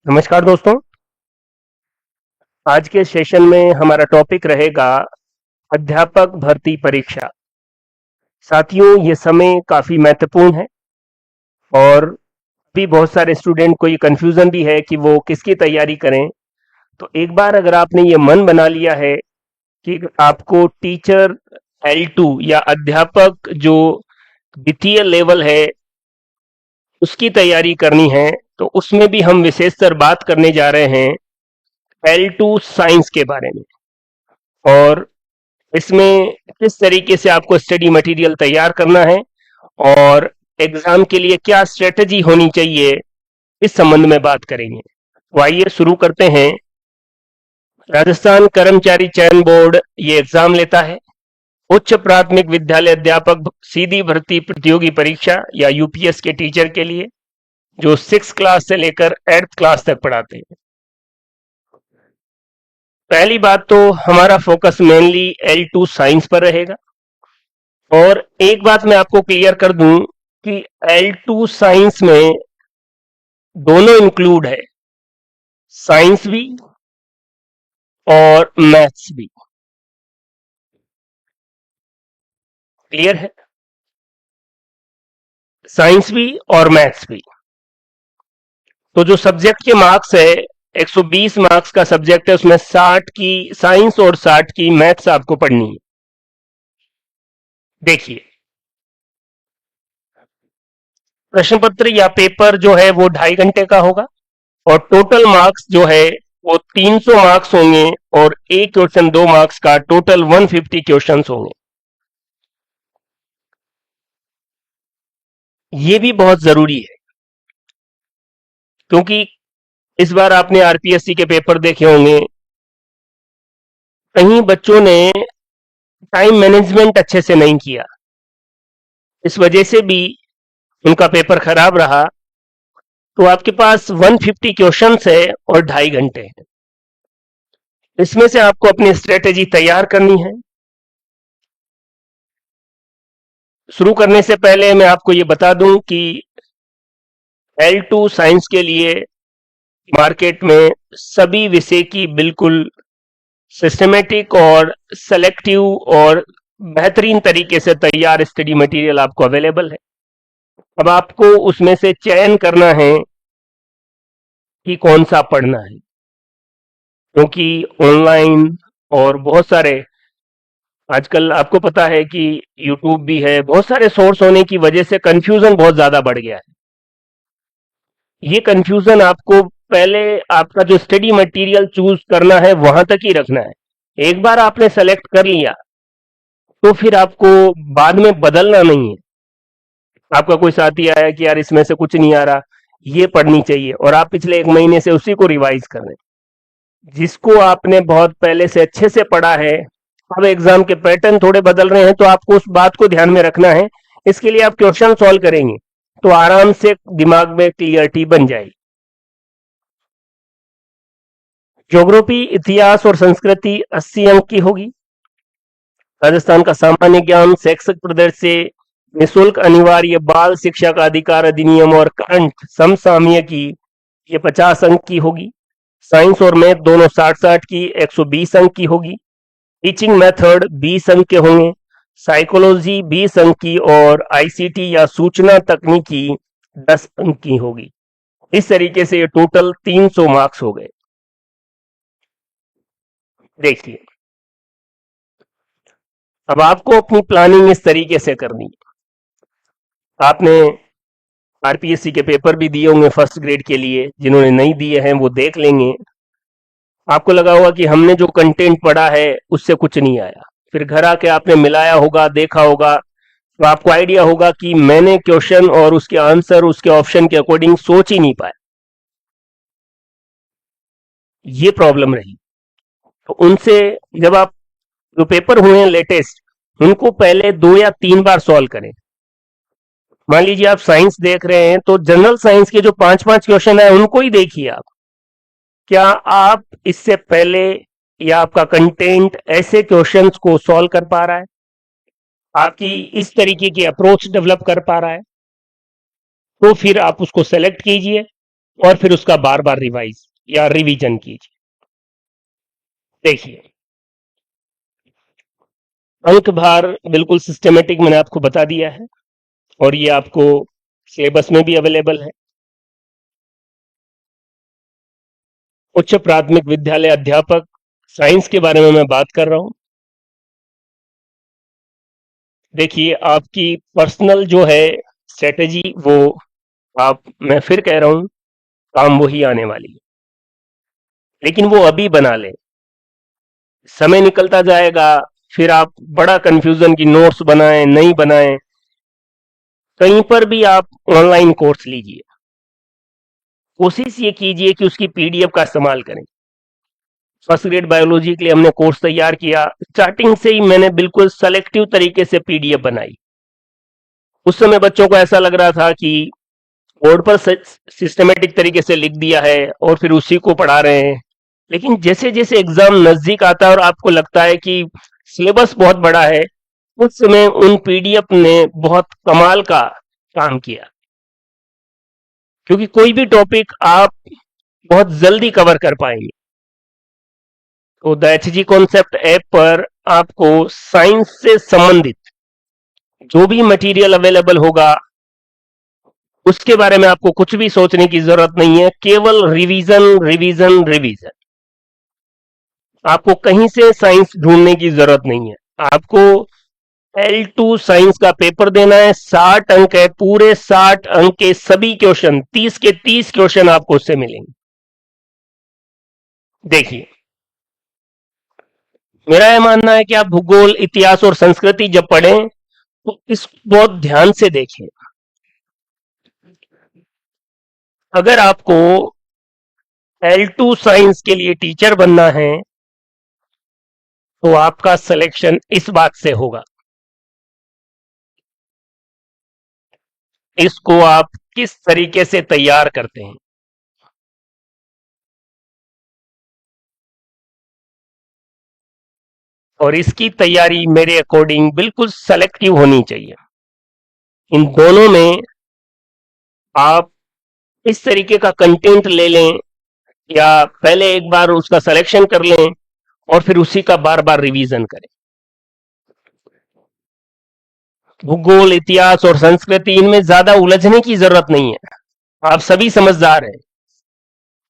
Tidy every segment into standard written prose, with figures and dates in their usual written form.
नमस्कार दोस्तों। आज के सेशन में हमारा टॉपिक रहेगा अध्यापक भर्ती परीक्षा। साथियों, ये समय काफी महत्वपूर्ण है और भी बहुत सारे स्टूडेंट को ये कंफ्यूजन भी है कि वो किसकी तैयारी करें। तो एक बार अगर आपने ये मन बना लिया है कि आपको टीचर L2 या अध्यापक जो द्वितीय लेवल है उसकी तैयारी करनी है, तो उसमें भी हम विशेषकर बात करने जा रहे हैं L2 साइंस के बारे में। और इसमें किस तरीके से आपको स्टडी मटेरियल तैयार करना है और एग्जाम के लिए क्या स्ट्रेटजी होनी चाहिए, इस संबंध में बात करेंगे। तो आइए शुरू करते हैं। राजस्थान कर्मचारी चयन बोर्ड ये एग्जाम लेता है। उच्च प्राथमिक विद्यालय अध्यापक सीधी भर्ती प्रतियोगी परीक्षा या यूपीएस के टीचर के लिए जो 6 क्लास से लेकर 8th क्लास तक पढ़ाते हैं। पहली बात तो हमारा फोकस मेनली L2 साइंस पर रहेगा। और एक बात मैं आपको क्लियर कर दूं कि L2 साइंस में दोनों इंक्लूड है, साइंस भी और मैथ्स भी। क्लियर है? साइंस भी और मैथ्स भी। तो जो सब्जेक्ट के मार्क्स है, 120 मार्क्स का सब्जेक्ट है, उसमें 60 की साइंस और 60 की मैथ्स आपको पढ़नी है। देखिए, प्रश्न पत्र या पेपर जो है वो 2.5 घंटे का होगा और टोटल मार्क्स जो है वो 300 मार्क्स होंगे और एक क्वेश्चन 2 मार्क्स का, टोटल 150 क्वेश्चंस होंगे। ये भी बहुत जरूरी है क्योंकि इस बार आपने आरपीएससी के पेपर देखे होंगे, कहीं बच्चों ने टाइम मैनेजमेंट अच्छे से नहीं किया, इस वजह से भी उनका पेपर खराब रहा। तो आपके पास 150 क्वेश्चंस है और 2.5 घंटे है। इसमें से आपको अपनी स्ट्रेटेजी तैयार करनी है। शुरू करने से पहले मैं आपको ये बता दूं कि L2 साइंस के लिए मार्केट में सभी विषय की बिल्कुल सिस्टमेटिक और सेलेक्टिव और बेहतरीन तरीके से तैयार स्टडी मटेरियल आपको अवेलेबल है। अब आपको उसमें से चयन करना है कि कौन सा पढ़ना है, क्योंकि ऑनलाइन और बहुत सारे आजकल आपको पता है कि यूट्यूब भी है, बहुत सारे सोर्स होने की वजह से कंफ्यूजन बहुत ज्यादा बढ़ गया है। ये कंफ्यूजन आपको पहले आपका जो स्टडी मटेरियल चूज करना है वहां तक ही रखना है। एक बार आपने सेलेक्ट कर लिया तो फिर आपको बाद में बदलना नहीं है। आपका कोई साथी आया कि यार इसमें से कुछ नहीं आ रहा, ये पढ़नी चाहिए, और आप पिछले 1 महीने से उसी को रिवाइज कर रहे हैं। जिसको आपने बहुत पहले से अच्छे से पढ़ा है, अब एग्जाम के पैटर्न थोड़े बदल रहे हैं तो आपको उस बात को ध्यान में रखना है। इसके लिए आप क्वेश्चन सॉल्व करेंगे तो आराम से दिमाग में क्लियरिटी बन जाएगी। ज्योग्राफी, इतिहास और संस्कृति 80 अंक की होगी। राजस्थान का सामान्य ज्ञान, शैक्षिक प्रदर्शन से निःशुल्क अनिवार्य बाल शिक्षा का अधिकार अधिनियम और करंट समसामयिक की ये 50 अंक की होगी। साइंस और मैथ दोनों 60-60 की 120 अंक की होगी। टीचिंग मेथड 20 अंक के होंगे। साइकोलॉजी 20 अंक की और आईसीटी या सूचना तकनीकी 10 अंक की होगी। इस तरीके से ये टोटल 300 मार्क्स हो गए। देखिए, अब आपको अपनी प्लानिंग इस तरीके से करनी है। आपने आरपीएससी के पेपर भी दिए होंगे फर्स्ट ग्रेड के लिए, जिन्होंने नहीं दिए हैं वो देख लेंगे। आपको लगा होगा कि हमने जो कंटेंट पढ़ा है उससे कुछ नहीं आया, फिर घर आके आपने मिलाया होगा, देखा होगा, तो आपको आइडिया होगा कि मैंने क्वेश्चन और उसके आंसर उसके ऑप्शन के अकॉर्डिंग सोच ही नहीं पाया। ये प्रॉब्लम रही। तो उनसे जब आप जो पेपर हुए हैं लेटेस्ट, उनको पहले 2 या 3 बार सॉल्व करें। मान लीजिए आप साइंस देख रहे हैं तो जनरल साइंस के जो 5-5 क्वेश्चन है उनको ही देखिए आप। क्या आप इससे पहले या आपका कंटेंट ऐसे क्वेश्चंस को सॉल्व कर पा रहा है, आपकी इस तरीके की अप्रोच डेवलप कर पा रहा है? तो फिर आप उसको सेलेक्ट कीजिए और फिर उसका बार बार रिवाइज या रिवीजन कीजिए। देखिए, अंक भार बिल्कुल सिस्टमेटिक मैंने आपको बता दिया है और ये आपको सिलेबस में भी अवेलेबल है। उच्च प्राथमिक विद्यालय अध्यापक साइंस के बारे में मैं बात कर रहा हूं। देखिए, आपकी पर्सनल जो है स्ट्रेटेजी वो आप, मैं फिर कह रहा हूं, काम वही आने वाली है, लेकिन वो अभी बना ले। समय निकलता जाएगा, फिर आप बड़ा कंफ्यूजन की नोट्स बनाएं नहीं बनाएं। कहीं पर भी आप ऑनलाइन कोर्स लीजिए, कोशिश ये कीजिए कि उसकी पीडीएफ का इस्तेमाल करें। फर्स्ट ग्रेड बायोलॉजी के लिए हमने कोर्स तैयार किया, स्टार्टिंग से ही मैंने बिल्कुल सेलेक्टिव तरीके से पीडीएफ बनाई। उस समय बच्चों को ऐसा लग रहा था कि बोर्ड पर सिस्टमेटिक तरीके से लिख दिया है और फिर उसी को पढ़ा रहे हैं। लेकिन जैसे जैसे एग्जाम नजदीक आता है और आपको लगता है कि सिलेबस बहुत बड़ा है, उस समय उन पीडीएफ ने बहुत कमाल का काम किया, क्योंकि कोई भी टॉपिक आप बहुत जल्दी कवर कर पाएंगे। तो द एचजी कॉन्सेप्ट ऐप पर आपको साइंस से संबंधित जो भी मटेरियल अवेलेबल होगा उसके बारे में आपको कुछ भी सोचने की जरूरत नहीं है, केवल रिवीजन रिवीजन रिवीजन। आपको कहीं से साइंस ढूंढने की जरूरत नहीं है। आपको L2 साइंस का पेपर देना है, 60 अंक है, पूरे 60 अंक के सभी क्वेश्चन, 30 के 30 क्वेश्चन आपको उससे मिलेंगे। देखिए, मेरा यह मानना है कि आप भूगोल, इतिहास और संस्कृति जब पढ़ें तो इस बहुत ध्यान से देखें। अगर आपको L2 साइंस के लिए टीचर बनना है तो आपका सिलेक्शन इस बात से होगा, इसको आप किस तरीके से तैयार करते हैं। और इसकी तैयारी मेरे अकॉर्डिंग बिल्कुल सेलेक्टिव होनी चाहिए। इन दोनों में आप इस तरीके का कंटेंट ले लें या पहले एक बार उसका सिलेक्शन कर लें और फिर उसी का बार बार रिवीजन करें। भूगोल, इतिहास और संस्कृति, इनमें ज्यादा उलझने की जरूरत नहीं है। आप सभी समझदार हैं,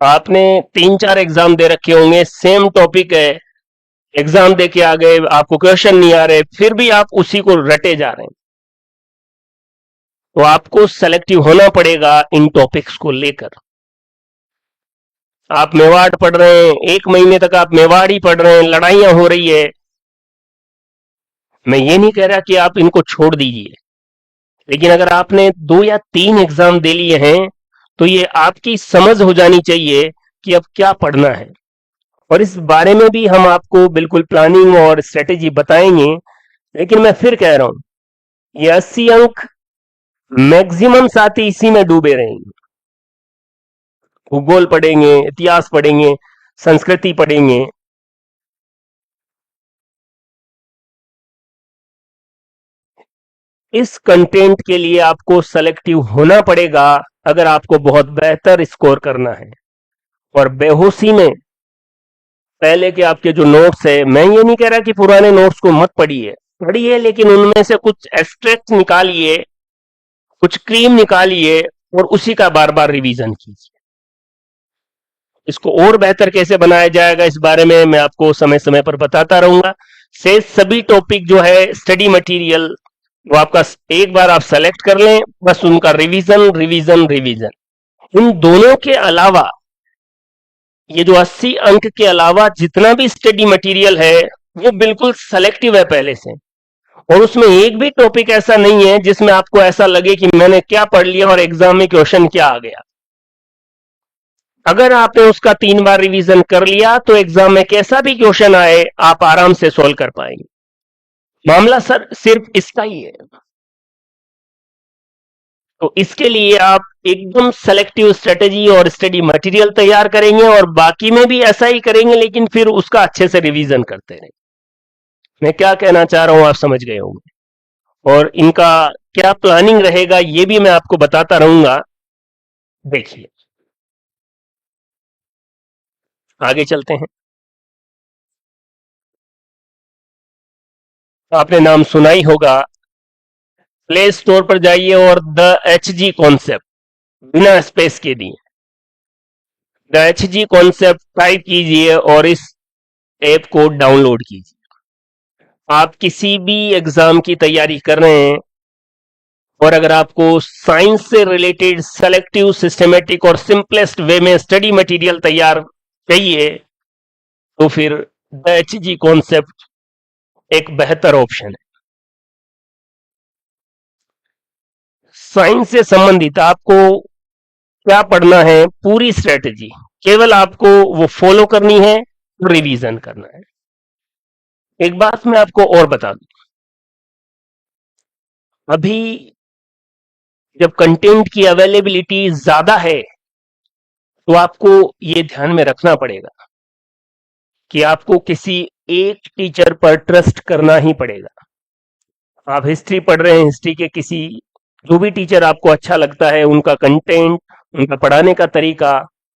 आपने 3-4 एग्जाम दे रखे होंगे, सेम टॉपिक है, एग्जाम दे के आ गए, आपको क्वेश्चन नहीं आ रहे, फिर भी आप उसी को रटे जा रहे हैं। तो आपको सेलेक्टिव होना पड़ेगा इन टॉपिक्स को लेकर। आप मेवाड़ पढ़ रहे हैं, 1 महीने तक आप मेवाड़ ही पढ़ रहे हैं, लड़ाइयां हो रही है, मैं ये नहीं कह रहा कि आप इनको छोड़ दीजिए, लेकिन अगर आपने 2 या 3 एग्जाम दे लिए हैं तो ये आपकी समझ हो जानी चाहिए कि अब क्या पढ़ना है। और इस बारे में भी हम आपको बिल्कुल प्लानिंग और स्ट्रेटेजी बताएंगे। लेकिन मैं फिर कह रहा हूं, ये 80 अंक मैक्सिमम साथी इसी में डूबे रहेंगे। भूगोल पढ़ेंगे, इतिहास पढ़ेंगे, संस्कृति पढ़ेंगे, इस कंटेंट के लिए आपको सेलेक्टिव होना पड़ेगा अगर आपको बहुत बेहतर स्कोर करना है। और बेहोशी में पहले के आपके जो नोट्स है, मैं ये नहीं कह रहा कि पुराने नोट्स को मत पढ़िए, लेकिन उनमें से कुछ एक्सट्रैक्ट निकालिए, कुछ क्रीम निकालिए और उसी का बार बार रिवीजन कीजिए। इसको और बेहतर कैसे बनाया जाएगा इस बारे में मैं आपको समय समय पर बताता रहूंगा। से सभी टॉपिक जो है स्टडी मटेरियल, वो आपका एक बार आप सेलेक्ट कर लें, बस उनका रिवीजन रिवीजन रिवीजन। इन दोनों के अलावा, ये जो 80 अंक के अलावा जितना भी स्टडी मटेरियल है वो बिल्कुल सेलेक्टिव है पहले से, और उसमें एक भी टॉपिक ऐसा नहीं है जिसमें आपको ऐसा लगे कि मैंने क्या पढ़ लिया और एग्जाम में क्वेश्चन क्या आ गया। अगर आपने उसका 3 बार रिवीजन कर लिया तो एग्जाम में कैसा भी क्वेश्चन आए आप आराम से सॉल्व कर पाएंगे। मामला सर सिर्फ इसका ही है। तो इसके लिए आप एकदम सेलेक्टिव स्ट्रेटेजी और स्टडी मटेरियल तैयार करेंगे और बाकी में भी ऐसा ही करेंगे, लेकिन फिर उसका अच्छे से रिवीजन करते रहेंगे। मैं क्या कहना चाह रहा हूं आप समझ गए होंगे, और इनका क्या प्लानिंग रहेगा ये भी मैं आपको बताता रहूंगा। देखिए, आगे चलते हैं। आपने नाम सुना ही होगा, प्ले स्टोर पर जाइए और द एच जी कॉन्सेप्ट बिना स्पेस के दिए the H G concept type कीजिए और इस ऐप को डाउनलोड कीजिए। आप किसी भी एग्जाम की तैयारी कर रहे हैं और अगर आपको साइंस से रिलेटेड सेलेक्टिव, सिस्टमेटिक और सिंपलेस्ट वे में स्टडी मटेरियल तैयार चाहिए तो फिर द एच जी कॉन्सेप्ट एक बेहतर ऑप्शन है। साइंस से संबंधित आपको क्या पढ़ना है, पूरी स्ट्रेटजी, केवल आपको वो फॉलो करनी है और रिवीजन करना है। एक बात मैं आपको और बता दूं, अभी जब कंटेंट की अवेलेबिलिटी ज्यादा है तो आपको ये ध्यान में रखना पड़ेगा कि आपको किसी एक टीचर पर ट्रस्ट करना ही पड़ेगा। आप हिस्ट्री पढ़ रहे हैं, हिस्ट्री के किसी जो भी टीचर आपको अच्छा लगता है, उनका कंटेंट, उनका पढ़ाने का तरीका,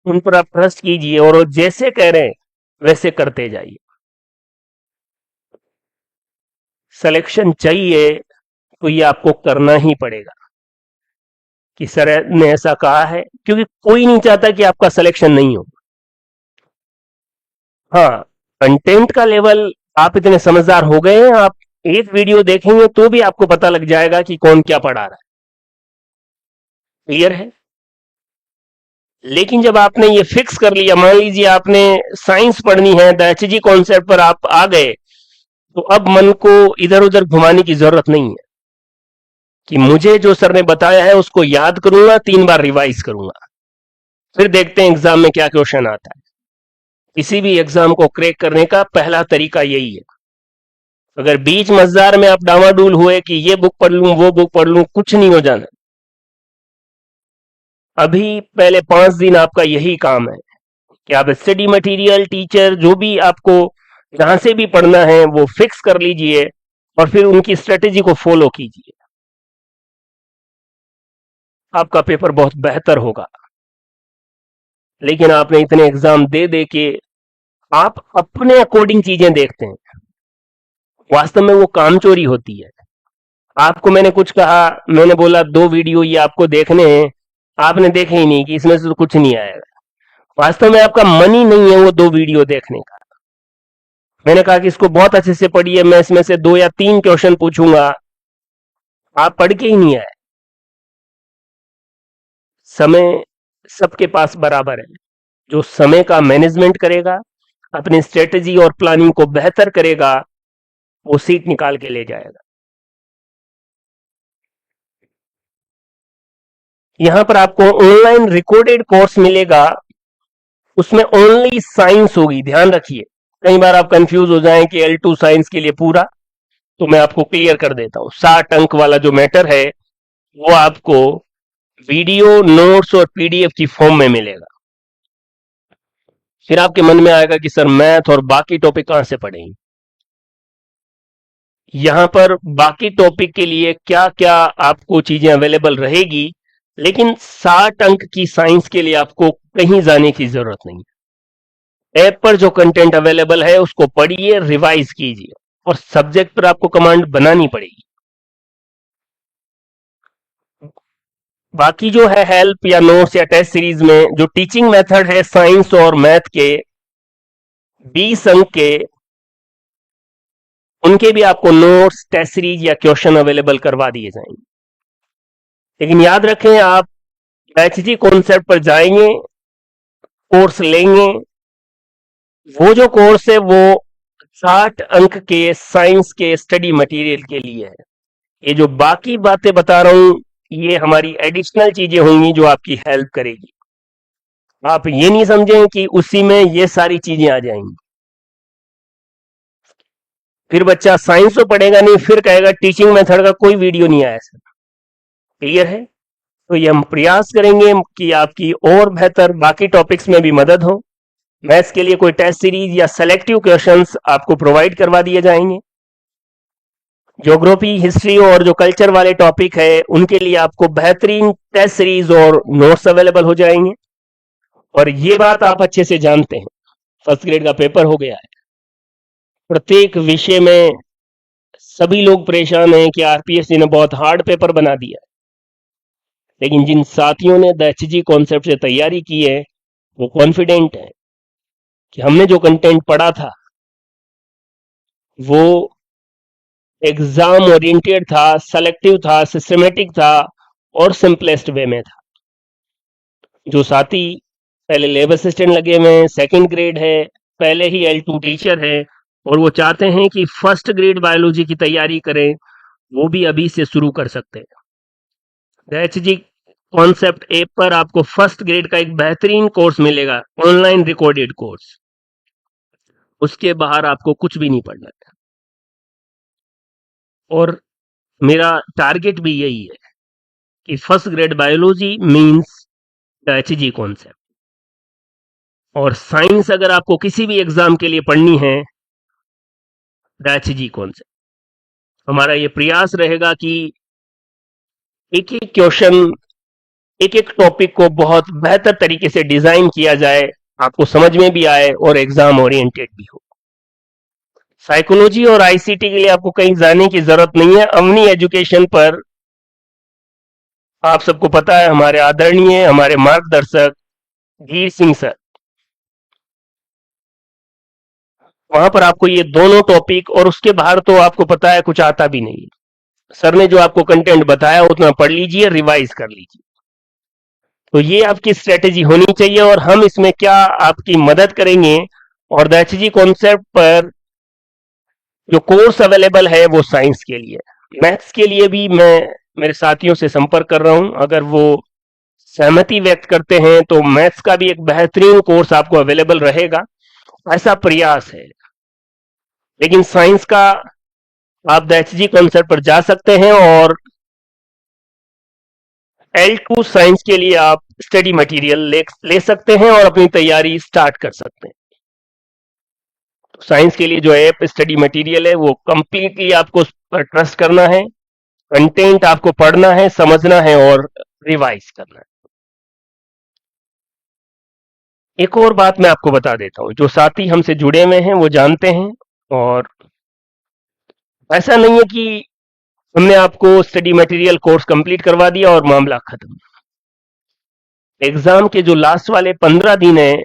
उन पर आप ट्रस्ट कीजिए और वो जैसे कह रहे हैं वैसे करते जाइए। सिलेक्शन चाहिए तो ये आपको करना ही पड़ेगा कि सर ने ऐसा कहा है, क्योंकि कोई नहीं चाहता कि आपका सिलेक्शन नहीं हो। हाँ, कंटेंट का लेवल आप इतने समझदार हो गए हैं, आप एक वीडियो देखेंगे तो भी आपको पता लग जाएगा कि कौन क्या पढ़ा रहा है। क्लियर है? लेकिन जब आपने ये फिक्स कर लिया, मान लीजिए आपने साइंस पढ़नी है, द एचजी कॉन्सेप्ट पर आप आ गए, तो अब मन को इधर उधर घुमाने की जरूरत नहीं है कि मुझे जो सर ने बताया है उसको याद करूंगा, 3 बार रिवाइज करूंगा, फिर देखते हैं एग्जाम में क्या क्वेश्चन आता है। किसी भी एग्जाम को क्रैक करने का पहला तरीका यही है। अगर बीच मजेदार में आप डावाडूल हुए कि ये बुक पढ़ लूं, वो बुक पढ़ लूं, कुछ नहीं हो जाना। अभी पहले 5 दिन आपका यही काम है कि आप स्टडी मटेरियल, टीचर, जो भी आपको जहां से भी पढ़ना है वो फिक्स कर लीजिए और फिर उनकी स्ट्रेटेजी को फॉलो कीजिए। आपका पेपर बहुत बेहतर होगा। लेकिन आपने इतने एग्जाम दे दे के आप अपने अकॉर्डिंग चीजें देखते हैं, वास्तव में वो कामचोरी होती है। आपको मैंने कुछ कहा, मैंने बोला 2 वीडियो ये आपको देखने हैं, आपने देखे ही नहीं कि इसमें से तो कुछ नहीं आएगा। वास्तव में आपका मन ही नहीं है वो 2 वीडियो देखने का। मैंने कहा कि इसको बहुत अच्छे से पढ़िए, मैं इसमें से 2 या 3 क्वेश्चन पूछूंगा, आप पढ़ के ही नहीं आए। समय सबके पास बराबर है। जो समय का मैनेजमेंट करेगा, अपनी स्ट्रेटेजी और प्लानिंग को बेहतर करेगा, वो सीट निकाल के ले जाएगा। यहां पर आपको ऑनलाइन रिकॉर्डेड कोर्स मिलेगा, उसमें ओनली साइंस होगी। ध्यान रखिए, कई बार आप कंफ्यूज हो जाएं कि L2 साइंस के लिए पूरा, तो मैं आपको क्लियर कर देता हूं। 60 अंक वाला जो मैटर है वो आपको वीडियो, नोट्स और पीडीएफ की फॉर्म में मिलेगा। फिर आपके मन में आएगा कि सर मैथ और बाकी टॉपिक कहां से पढ़ेंगे। यहां पर बाकी टॉपिक के लिए क्या क्या आपको चीजें अवेलेबल रहेगी, लेकिन 60 अंक की साइंस के लिए आपको कहीं जाने की जरूरत नहीं। ऐप पर जो कंटेंट अवेलेबल है उसको पढ़िए, रिवाइज कीजिए और सब्जेक्ट पर आपको कमांड बनानी पड़ेगी। बाकी जो है हेल्प या नोट्स या टेस्ट सीरीज में जो टीचिंग मेथड है साइंस और मैथ के 20 अंक के, उनके भी आपको नोट्स, टेस्ट सीरीज या क्वेश्चन अवेलेबल करवा दिए जाएंगे। लेकिन याद रखें, आप एचजी कॉन्सेप्ट पर जाएंगे, कोर्स लेंगे, वो जो कोर्स है वो 60 अंक के साइंस के स्टडी मटेरियल के लिए है। ये जो बाकी बातें बता रहा हूं ये हमारी एडिशनल चीजें होंगी जो आपकी हेल्प करेगी। आप ये नहीं समझें कि उसी में ये सारी चीजें आ जाएंगी। फिर बच्चा साइंस तो पढ़ेगा नहीं, फिर कहेगा टीचिंग मेथड का कोई वीडियो नहीं आया सर। क्लियर है? तो ये हम प्रयास करेंगे कि आपकी और बेहतर बाकी टॉपिक्स में भी मदद हो। मैथ्स के लिए कोई टेस्ट सीरीज या सेलेक्टिव क्वेश्चंस आपको प्रोवाइड करवा दिए जाएंगे। ज्योग्राफी, हिस्ट्री और जो कल्चर वाले टॉपिक है उनके लिए आपको बेहतरीन टेस्ट सीरीज और नोट्स अवेलेबल हो जाएंगे। और ये बात आप अच्छे से जानते हैं फर्स्ट ग्रेड का पेपर हो गया है। प्रत्येक विषय में सभी लोग परेशान हैं कि आरपीएससी ने बहुत हार्ड पेपर बना दिया, लेकिन जिन साथियों ने द एचजी कॉन्सेप्ट से तैयारी की है वो कॉन्फिडेंट है कि हमने जो कंटेंट पढ़ा था वो एग्जाम ओरिएंटेड था, सेलेक्टिव था, सिस्टमेटिक था और सिंपलेस्ट वे में था। जो साथी पहले लैब असिस्टेंट लगे हुए हैं, सेकंड ग्रेड है, पहले ही L2 टीचर है और वो चाहते हैं कि फर्स्ट ग्रेड बायोलॉजी की तैयारी करें, वो भी अभी से शुरू कर सकते हैं। द एचजी कॉन्सेप्ट ऐप पर आपको फर्स्ट ग्रेड का एक बेहतरीन कोर्स मिलेगा, ऑनलाइन रिकॉर्डेड कोर्स। उसके बाहर आपको कुछ भी नहीं पढ़ना है और मेरा टारगेट भी यही है कि first grade biology means the Hg concept. और साइंस अगर आपको किसी भी एग्जाम के लिए पढ़नी है, द एचजी कॉन्सेप्ट। हमारा ये प्रयास रहेगा कि एक एक क्वेश्चन, एक एक टॉपिक को बहुत बेहतर तरीके से डिजाइन किया जाए, आपको समझ में भी आए और एग्जाम ओरिएंटेड भी हो। साइकोलॉजी और आईसीटी के लिए आपको कहीं जाने की जरूरत नहीं है। अवनी एजुकेशन पर आप सबको पता है, हमारे आदरणीय, हमारे मार्गदर्शक धीर सिंह सर, वहां पर आपको ये दोनों टॉपिक, और उसके बाहर तो आपको पता है कुछ आता भी नहीं। सर ने जो आपको कंटेंट बताया उतना पढ़ लीजिए, रिवाइज कर लीजिए। तो ये आपकी स्ट्रेटेजी होनी चाहिए और हम इसमें क्या आपकी मदद करेंगे। और द एचजी कॉन्सेप्ट पर जो कोर्स अवेलेबल है वो साइंस के लिए, मैथ्स के लिए भी मैं मेरे साथियों से संपर्क कर रहा हूं। अगर वो सहमति व्यक्त करते हैं तो मैथ्स का भी एक बेहतरीन कोर्स आपको अवेलेबल रहेगा, ऐसा प्रयास है। लेकिन साइंस का आप द एचजी कॉन्सेप्ट पर जा सकते हैं और L2 साइंस के लिए आप स्टडी मटेरियल ले सकते हैं और अपनी तैयारी स्टार्ट कर सकते हैं। साइंस के लिए जो ऐप स्टडी मटेरियल है वो कंप्लीटली आपको उस पर ट्रस्ट करना है, कंटेंट आपको पढ़ना है, समझना है और रिवाइज करना है। एक और बात मैं आपको बता देता हूं, जो साथी हमसे जुड़े हुए हैं वो जानते हैं, और ऐसा नहीं है कि हमने आपको स्टडी मटेरियल कोर्स कंप्लीट करवा दिया और मामला खत्म। एग्जाम के जो लास्ट वाले 15 दिन है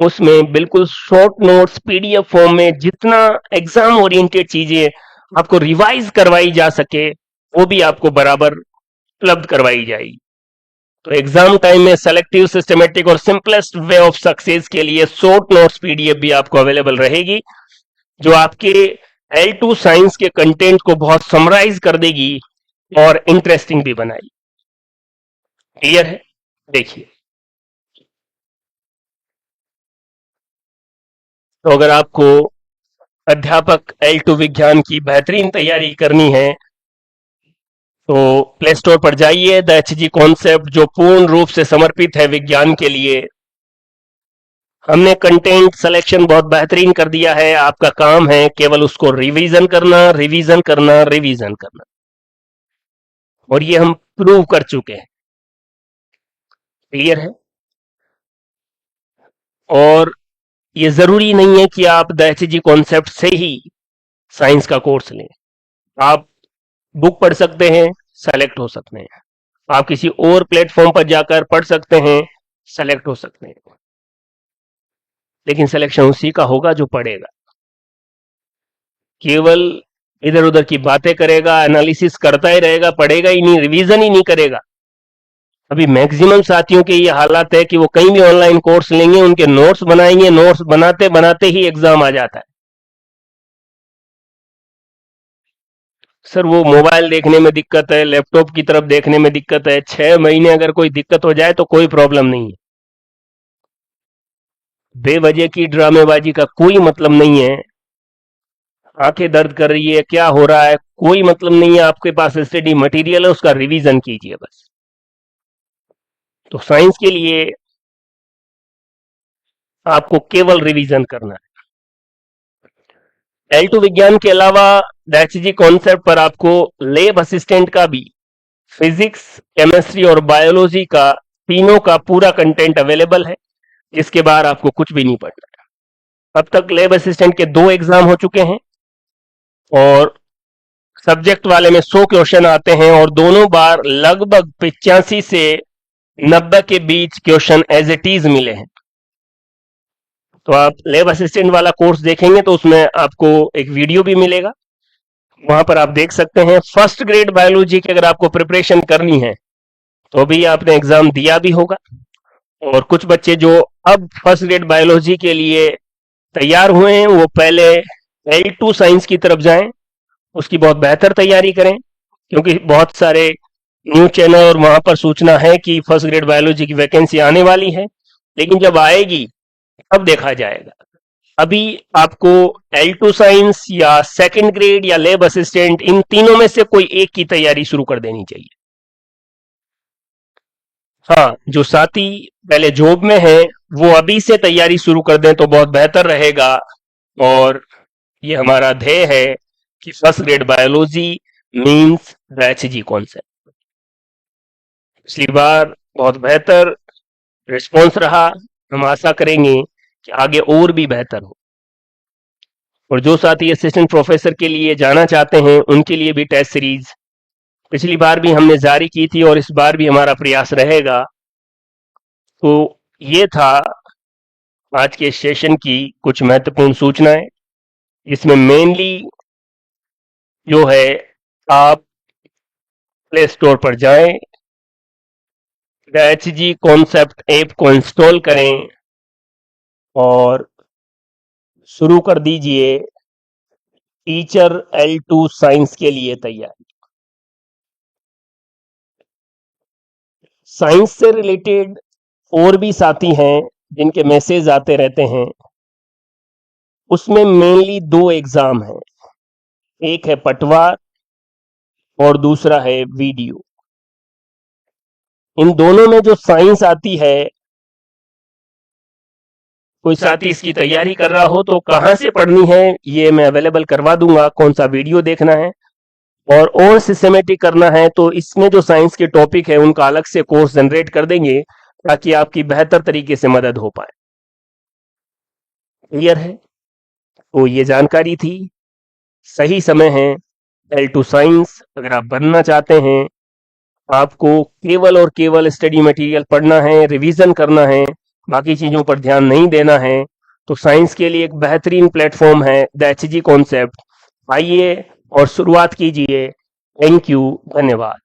उसमें बिल्कुल शॉर्ट नोट्स पीडीएफ फॉर्म में जितना एग्जाम ओरिएंटेड चीजें आपको रिवाइज करवाई जा सके वो भी आपको बराबर उपलब्ध करवाई जाएगी। तो एग्जाम टाइम में सेलेक्टिव, सिस्टमेटिक और सिंपलेस्ट वे ऑफ सक्सेस के लिए शॉर्ट नोट्स पीडीएफ भी आपको अवेलेबल रहेगी, जो आपके L2 साइंस के कंटेंट को बहुत समराइज कर देगी और इंटरेस्टिंग भी बनाएगी। क्लियर है? देखिए, तो अगर आपको अध्यापक L2 विज्ञान की बेहतरीन तैयारी करनी है तो प्ले स्टोर पर जाइए, द एचजी कॉन्सेप्ट जो पूर्ण रूप से समर्पित है विज्ञान के लिए। हमने कंटेंट सिलेक्शन बहुत बेहतरीन कर दिया है, आपका काम है केवल उसको रिवीजन करना, रिवीजन करना, रिवीजन करना, और ये हम प्रूव कर चुके हैं। क्लियर है? और ये जरूरी नहीं है कि आप द एचजी कॉन्सेप्ट से ही साइंस का कोर्स लें। आप बुक पढ़ सकते हैं, सेलेक्ट हो सकते हैं। आप किसी और प्लेटफॉर्म पर जाकर पढ़ सकते हैं, सेलेक्ट हो सकते हैं। लेकिन सिलेक्शन उसी का होगा जो पढ़ेगा। केवल इधर उधर की बातें करेगा, एनालिसिस करता ही रहेगा, पढ़ेगा ही नहीं, रिवीजन ही नहीं करेगा। अभी मैक्सिमम साथियों की ये हालत है कि वो कहीं भी ऑनलाइन कोर्स लेंगे, उनके नोट्स बनाएंगे, नोट्स बनाते बनाते ही एग्जाम आ जाता है। सर वो मोबाइल देखने में दिक्कत है, लैपटॉप की तरफ देखने में दिक्कत है, 6 महीने अगर कोई दिक्कत हो जाए तो कोई प्रॉब्लम नहीं है। बेवजह की ड्रामेबाजी का कोई मतलब नहीं है। आंखें दर्द कर रही है, क्या हो रहा है, कोई मतलब नहीं है। आपके पास स्टडी मटेरियल है, उसका रिवीजन कीजिए बस। तो साइंस के लिए आपको केवल रिवीजन करना है। L2 विज्ञान के अलावा एचजी कॉन्सेप्ट पर आपको लैब असिस्टेंट का भी, फिजिक्स, केमिस्ट्री और बायोलॉजी का, तीनों का पूरा कंटेंट अवेलेबल है। जिसके बाद आपको कुछ भी नहीं पढ़ना। अब तक लैब असिस्टेंट के 2 एग्जाम हो चुके हैं और सब्जेक्ट वाले में 100 क्वेश्चन आते हैं और दोनों बार लगभग 85 से 90 के बीच क्वेश्चन एज इट इज मिले हैं। तो आप लैब असिस्टेंट वाला कोर्स देखेंगे तो उसमें आपको एक वीडियो भी मिलेगा, वहां पर आप देख सकते हैं। फर्स्ट ग्रेड बायोलॉजी की अगर आपको प्रिपरेशन करनी है तो भी आपने एग्जाम दिया भी होगा, और कुछ बच्चे जो अब फर्स्ट ग्रेड बायोलॉजी के लिए तैयार हुए हैं वो पहले L2 साइंस की तरफ जाएं, उसकी बहुत बेहतर तैयारी करें, क्योंकि बहुत सारे न्यूज चैनल और वहां पर सूचना है कि फर्स्ट ग्रेड बायोलॉजी की वैकेंसी आने वाली है, लेकिन जब आएगी तब देखा जाएगा। अभी आपको L2 साइंस या सेकंड ग्रेड या लैब असिस्टेंट, इन तीनों में से कोई एक की तैयारी शुरू कर देनी चाहिए। हाँ, जो साथी पहले जॉब में है वो अभी से तैयारी शुरू कर दें तो बहुत बेहतर रहेगा। और ये हमारा ध्येय है कि first grade biology means the HG concept. पिछली बार बहुत बेहतर रिस्पॉन्स रहा, हम आशा करेंगे कि आगे और भी बेहतर हो। और जो साथी असिस्टेंट प्रोफेसर के लिए जाना चाहते हैं उनके लिए भी टेस्ट सीरीज पिछली बार भी हमने जारी की थी और इस बार भी हमारा प्रयास रहेगा। तो ये था आज के सेशन की कुछ महत्वपूर्ण सूचनाएं, इसमें मेनली जो है आप प्ले स्टोर पर जाएं, HG कॉन्सेप्ट ऐप को इंस्टॉल करें और शुरू कर दीजिए टीचर L2 साइंस के लिए तैयारी। साइंस से रिलेटेड और भी साथी हैं जिनके मैसेज आते रहते हैं, उसमें मेनली 2 एग्जाम हैं, एक है पटवार और दूसरा है वीडियो। इन दोनों में जो साइंस आती है, कोई साथी इसकी तैयारी कर रहा हो तो कहां से पढ़नी है ये मैं अवेलेबल करवा दूंगा, कौन सा वीडियो देखना है, और सिस्टमेटिक करना है तो इसमें जो साइंस के टॉपिक है उनका अलग से कोर्स जनरेट कर देंगे ताकि आपकी बेहतर तरीके से मदद हो पाए। क्लियर है? तो ये जानकारी थी, सही समय है L2 साइंस अगर आप बनना चाहते हैं, आपको केवल और केवल स्टडी मटेरियल पढ़ना है, रिवीजन करना है, बाकी चीजों पर ध्यान नहीं देना है, तो साइंस के लिए एक बेहतरीन प्लेटफॉर्म है द HG कॉन्सेप्ट। आइए और शुरुआत कीजिए। थैंक यू, धन्यवाद।